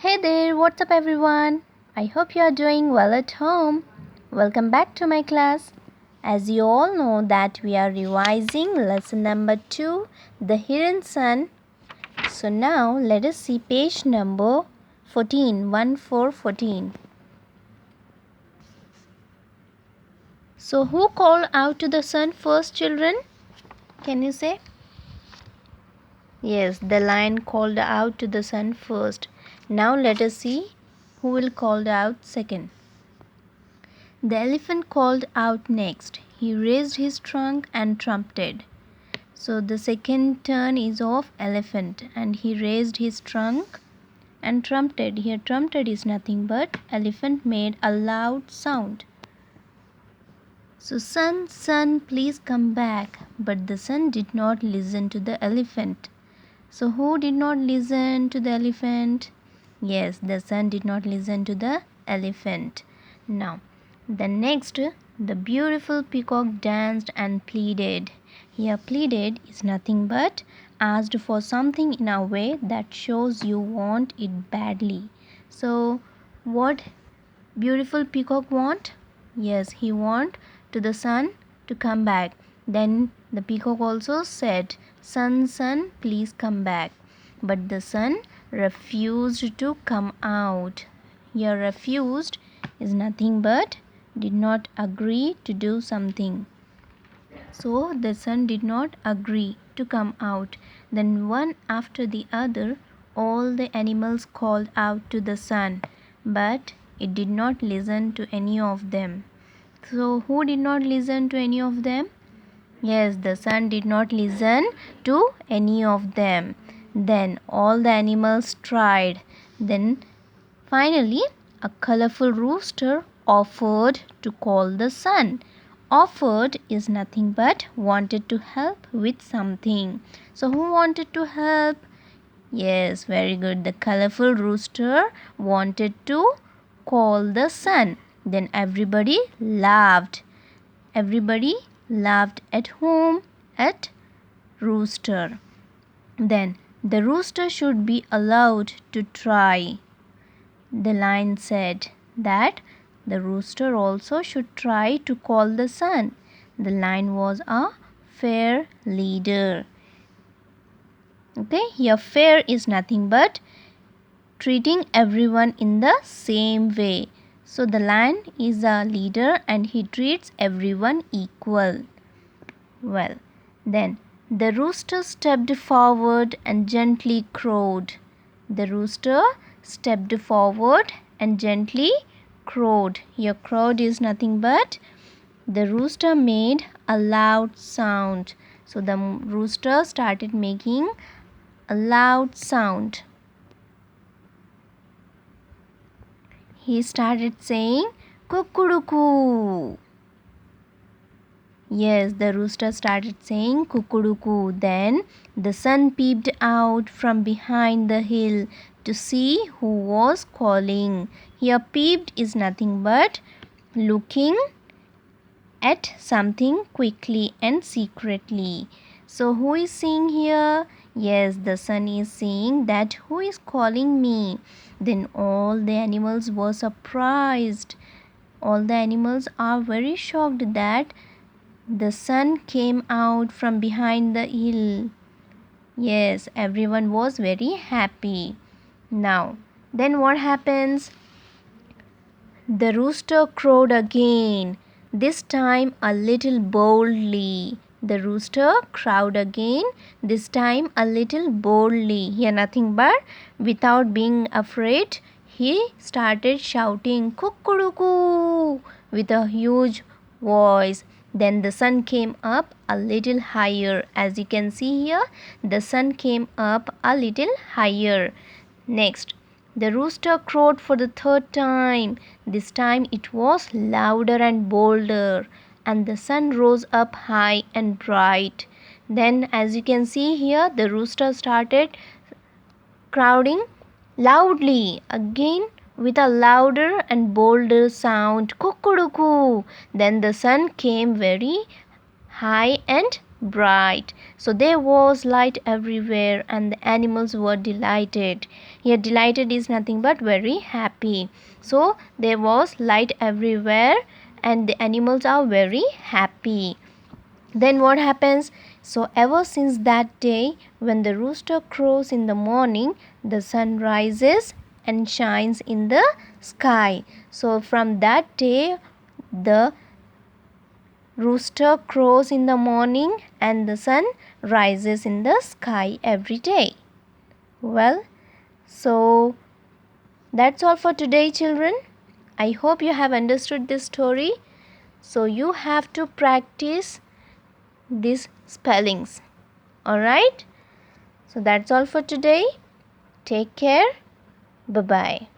Hey there, what's up everyone? I hope you are doing well at home. Welcome back to my class. As you all know that we are revising lesson number 2, The Hidden Sun. So now let us see page number 14, 1414. So who called out to the sun first, children? Can you say? Yes, the lion called out to the sun first. Now let us see who will call out second. The elephant called out next. He raised his trunk and trumpeted. So the second turn is of elephant and he raised his trunk and trumpeted. Here trumpeted is nothing but elephant made a loud sound. So sun, sun, please come back. But the sun did not listen to the elephant. So who did not listen to the elephant? Yes, the sun did not listen to the elephant. Now, the next, the beautiful peacock danced and pleaded. Here, pleaded is nothing but asked for something in a way that shows you want it badly. So, what beautiful peacock want? Yes, he want to the sun to come back. Then the peacock also said, sun, sun, please come back. But the sun refused to come out. Here refused is nothing but did not agree to do something. So the sun did not agree to come out. Then one after the other all the animals called out to the sun, but it did not listen to any of them. So who did not listen to any of them? Yes, the sun did not listen to any of them. Then all the animals tried. Then finally a colorful rooster offered to call the sun. Offered is nothing but wanted to help with something. So who wanted to help? Yes, very good. The colorful rooster wanted to call the sun. Then everybody laughed. Everybody laughed at whom? At rooster. Then the rooster should be allowed to try. The lion said that the rooster also should try to call the sun. The lion was a fair leader. Okay, here fair is nothing but treating everyone in the same way. So the lion is a leader and he treats everyone equal. Well, then the rooster stepped forward and gently crowed. The rooster stepped forward and gently crowed. Here crowed is nothing but the rooster made a loud sound. So the rooster started making a loud sound. He started saying kukuruku. Yes, the rooster started saying kukuruku. Then the sun peeped out from behind the hill to see who was calling. Here peeped is nothing but looking at something quickly and secretly. So who is seeing here? Yes, the sun is saying that who is calling me? Then all the animals were surprised. All the animals are very shocked that the sun came out from behind the hill. Yes, everyone was very happy. Now, then what happens? The rooster crowed again, this time a little boldly. The rooster crowed again, this time a little boldly. Here nothing but without being afraid, he started shouting kukuruku with a huge voice. Then the sun came up a little higher. As you can see here, the sun came up a little higher. Next, the rooster crowed for the third time. This time it was louder and bolder, and the sun rose up high and bright. Then, as you can see here, the rooster started crowding loudly again with a louder and bolder sound, kukuruku. Then the sun came very high and bright. So there was light everywhere and the animals were delighted. Here delighted is nothing but very happy. So there was light everywhere and the animals are very happy. Then what happens? So ever since that day, when the rooster crows in the morning, the sun rises and shines in the sky. So from that day, the rooster crows in the morning and the sun rises in the sky every day. Well, so that's all for today, children. I hope you have understood this story. So you have to practice these spellings. Alright? So that's all for today. Take care. Bye bye.